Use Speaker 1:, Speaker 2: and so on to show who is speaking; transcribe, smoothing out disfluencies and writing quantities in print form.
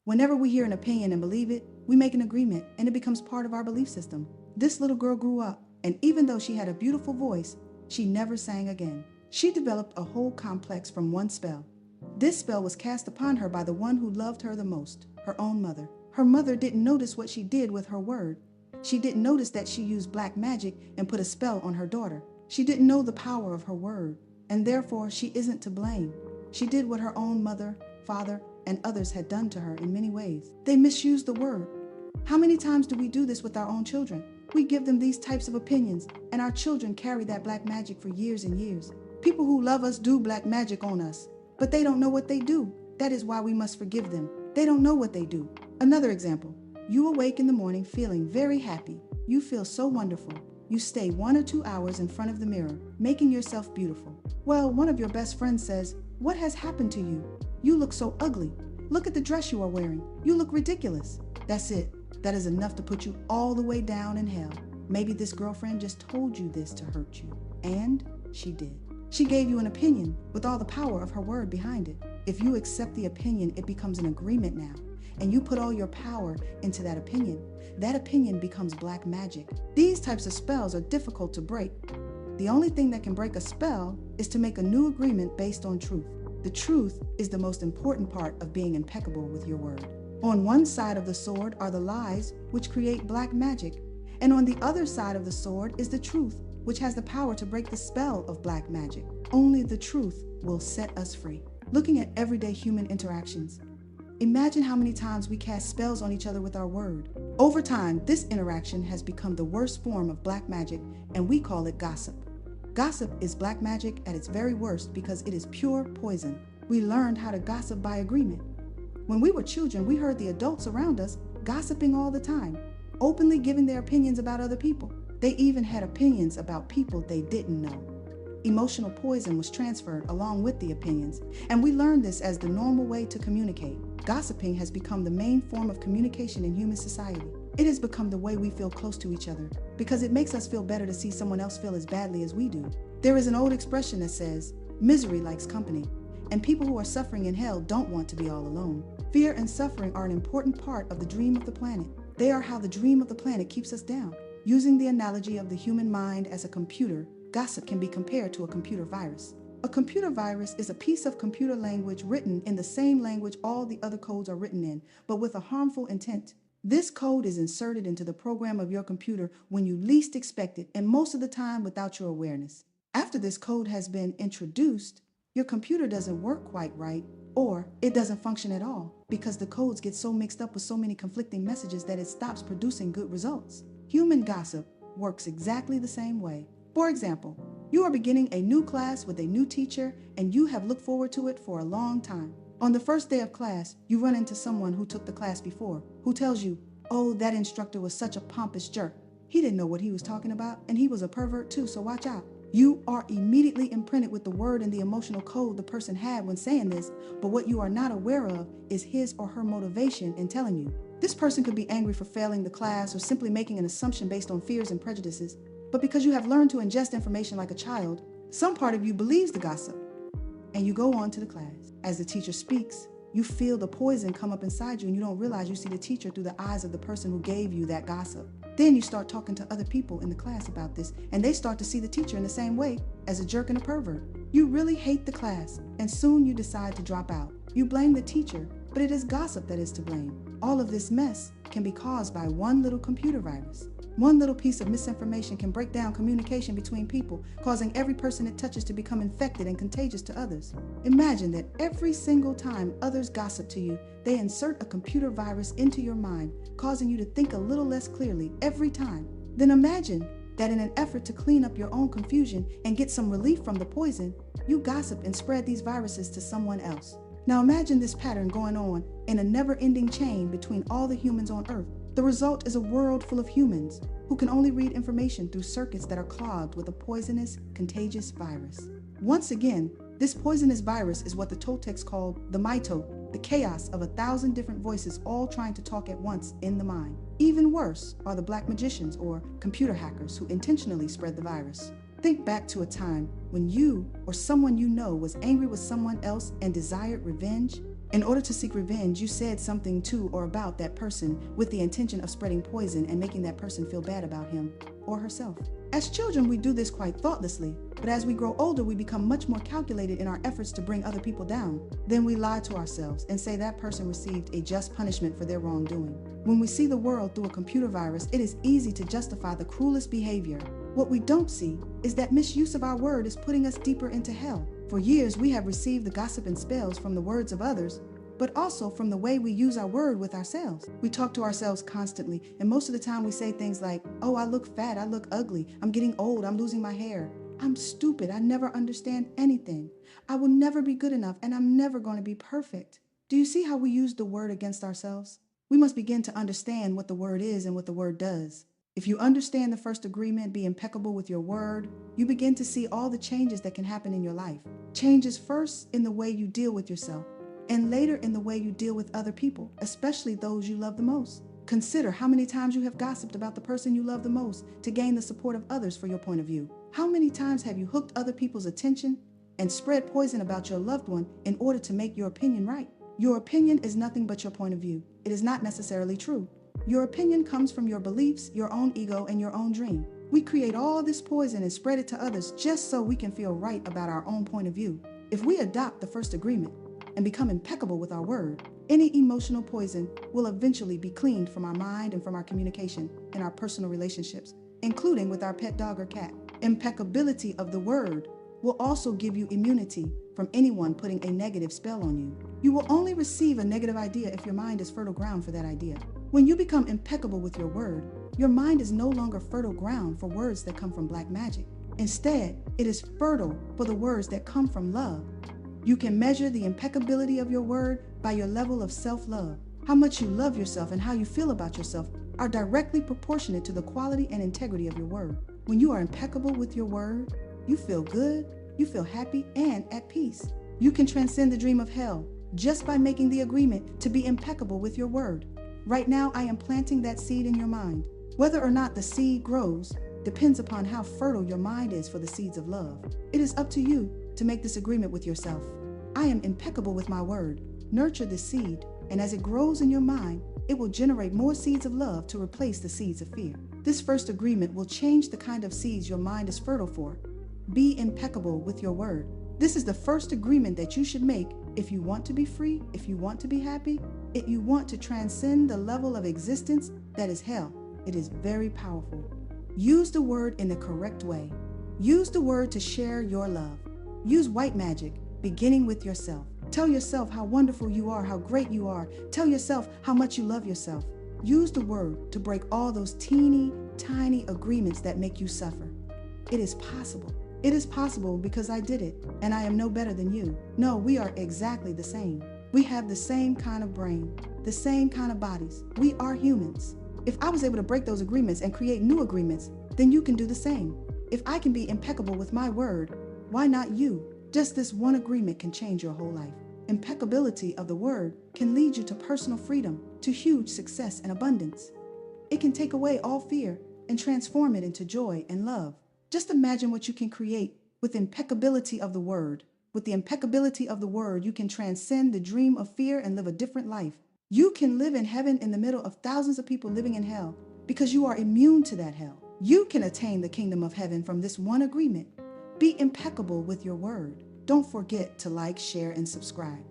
Speaker 1: Whenever we hear an opinion and believe it, we make an agreement and it becomes part of our belief system. This little girl grew up, and even though she had a beautiful voice, she never sang again. She developed a whole complex from one spell. This spell was cast upon her by the one who loved her the most, her own mother. Her mother didn't notice what she did with her word. She didn't notice that she used black magic and put a spell on her daughter. She didn't know the power of her word, and therefore she isn't to blame. She did what her own mother, father, and others had done to her in many ways. They misused the word. How many times do we do this with our own children? We give them these types of opinions, and our children carry that black magic for years and years. People who love us do black magic on us, but they don't know what they do. That is why we must forgive them. They don't know what they do. Another example, you awake in the morning feeling very happy. You feel so wonderful. You stay 1 or 2 hours in front of the mirror, making yourself beautiful. Well, one of your best friends says, "What has happened to you? You look so ugly. Look at the dress you are wearing. You look ridiculous." That's it. That is enough to put you all the way down in hell. Maybe this girlfriend just told you this to hurt you. And she did. She gave you an opinion with all the power of her word behind it. If you accept the opinion, it becomes an agreement now. And you put all your power into that opinion. That opinion becomes black magic. These types of spells are difficult to break. The only thing that can break a spell is to make a new agreement based on truth. The truth is the most important part of being impeccable with your word. On one side of the sword are the lies, which create black magic. And on the other side of the sword is the truth, which has the power to break the spell of black magic. Only the truth will set us free. Looking at everyday human interactions, imagine how many times we cast spells on each other with our word. Over time, this interaction has become the worst form of black magic, and we call it gossip. Gossip is black magic at its very worst because it is pure poison. We learned how to gossip by agreement. When we were children, we heard the adults around us gossiping all the time, openly giving their opinions about other people. They even had opinions about people they didn't know. Emotional poison was transferred along with the opinions, and we learned this as the normal way to communicate. Gossiping has become the main form of communication in human society. It has become the way we feel close to each other because it makes us feel better to see someone else feel as badly as we do. There is an old expression that says, "Misery likes company," and people who are suffering in hell don't want to be all alone. Fear and suffering are an important part of the dream of the planet. They are how the dream of the planet keeps us down. Using the analogy of the human mind as a computer, gossip can be compared to a computer virus. A computer virus is a piece of computer language written in the same language all the other codes are written in, but with a harmful intent. This code is inserted into the program of your computer when you least expect it, and most of the time without your awareness. After this code has been introduced, your computer doesn't work quite right, or it doesn't function at all, because the codes get so mixed up with so many conflicting messages that it stops producing good results. Human gossip works exactly the same way. For example, you are beginning a new class with a new teacher, and you have looked forward to it for a long time. On the first day of class, you run into someone who took the class before, who tells you, "Oh, that instructor was such a pompous jerk. He didn't know what he was talking about, and he was a pervert too, so watch out." You are immediately imprinted with the word and the emotional code the person had when saying this, but what you are not aware of is his or her motivation in telling you. This person could be angry for failing the class or simply making an assumption based on fears and prejudices, but because you have learned to ingest information like a child, some part of you believes the gossip, and you go on to the class. As the teacher speaks, you feel the poison come up inside you, and you don't realize you see the teacher through the eyes of the person who gave you that gossip. Then you start talking to other people in the class about this, and they start to see the teacher in the same way as a jerk and a pervert. You really hate the class, and soon you decide to drop out. You blame the teacher, but it is gossip that is to blame. All of this mess can be caused by one little computer virus. One little piece of misinformation can break down communication between people, causing every person it touches to become infected and contagious to others. Imagine that every single time others gossip to you, they insert a computer virus into your mind, causing you to think a little less clearly every time. Then imagine that in an effort to clean up your own confusion and get some relief from the poison, you gossip and spread these viruses to someone else. Now imagine this pattern going on in a never-ending chain between all the humans on Earth. The result is a world full of humans who can only read information through circuits that are clogged with a poisonous, contagious virus. Once again, this poisonous virus is what the Toltecs called the mito, the chaos of 1,000 different voices all trying to talk at once in the mind. Even worse are the black magicians or computer hackers who intentionally spread the virus. Think back to a time when you or someone you know was angry with someone else and desired revenge. In order to seek revenge, you said something to or about that person with the intention of spreading poison and making that person feel bad about him or herself. As children, we do this quite thoughtlessly, but as we grow older, we become much more calculated in our efforts to bring other people down. Then we lie to ourselves and say that person received a just punishment for their wrongdoing. When we see the world through a computer virus, it is easy to justify the cruelest behavior. What we don't see is that misuse of our word is putting us deeper into hell. For years, we have received the gossip and spells from the words of others, but also from the way we use our word with ourselves. We talk to ourselves constantly, and most of the time we say things like, "Oh, I look fat, I look ugly, I'm getting old, I'm losing my hair. I'm stupid, I never understand anything. I will never be good enough, and I'm never going to be perfect." Do you see how we use the word against ourselves? We must begin to understand what the word is and what the word does. If you understand the first agreement, be impeccable with your word, you begin to see all the changes that can happen in your life. Changes first in the way you deal with yourself, and later in the way you deal with other people, especially those you love the most. Consider how many times you have gossiped about the person you love the most to gain the support of others for your point of view. How many times have you hooked other people's attention and spread poison about your loved one in order to make your opinion right? Your opinion is nothing but your point of view. It is not necessarily true. Your opinion comes from your beliefs, your own ego, and your own dream. We create all this poison and spread it to others just so we can feel right about our own point of view. If we adopt the first agreement and become impeccable with our word, any emotional poison will eventually be cleaned from our mind and from our communication in our personal relationships, including with our pet dog or cat. Impeccability of the word will also give you immunity from anyone putting a negative spell on you. You will only receive a negative idea if your mind is fertile ground for that idea. When you become impeccable with your word, your mind is no longer fertile ground for words that come from black magic. Instead, it is fertile for the words that come from love. You can measure the impeccability of your word by your level of self-love. How much you love yourself and how you feel about yourself are directly proportionate to the quality and integrity of your word. When you are impeccable with your word, you feel good, you feel happy, and at peace. You can transcend the dream of hell just by making the agreement to be impeccable with your word. Right now, I am planting that seed in your mind. Whether or not the seed grows depends upon how fertile your mind is for the seeds of love. It is up to you to make this agreement with yourself. I am impeccable with my word. Nurture this seed, and as it grows in your mind, it will generate more seeds of love to replace the seeds of fear. This first agreement will change the kind of seeds your mind is fertile for. Be impeccable with your word. This is the first agreement that you should make if you want to be free, if you want to be happy, if you want to transcend the level of existence that is hell. It is very powerful. Use the word in the correct way. Use the word to share your love. Use white magic, beginning with yourself. Tell yourself how wonderful you are, how great you are. Tell yourself how much you love yourself. Use the word to break all those teeny, tiny agreements that make you suffer. It is possible. It is possible because I did it, and I am no better than you. No, we are exactly the same. We have the same kind of brain, the same kind of bodies. We are humans. If I was able to break those agreements and create new agreements, then you can do the same. If I can be impeccable with my word, why not you? Just this one agreement can change your whole life. Impeccability of the word can lead you to personal freedom, to huge success and abundance. It can take away all fear and transform it into joy and love. Just imagine what you can create with impeccability of the word. With the impeccability of the word, you can transcend the dream of fear and live a different life. You can live in heaven in the middle of thousands of people living in hell because you are immune to that hell. You can attain the kingdom of heaven from this one agreement. Be impeccable with your word. Don't forget to like, share, and subscribe.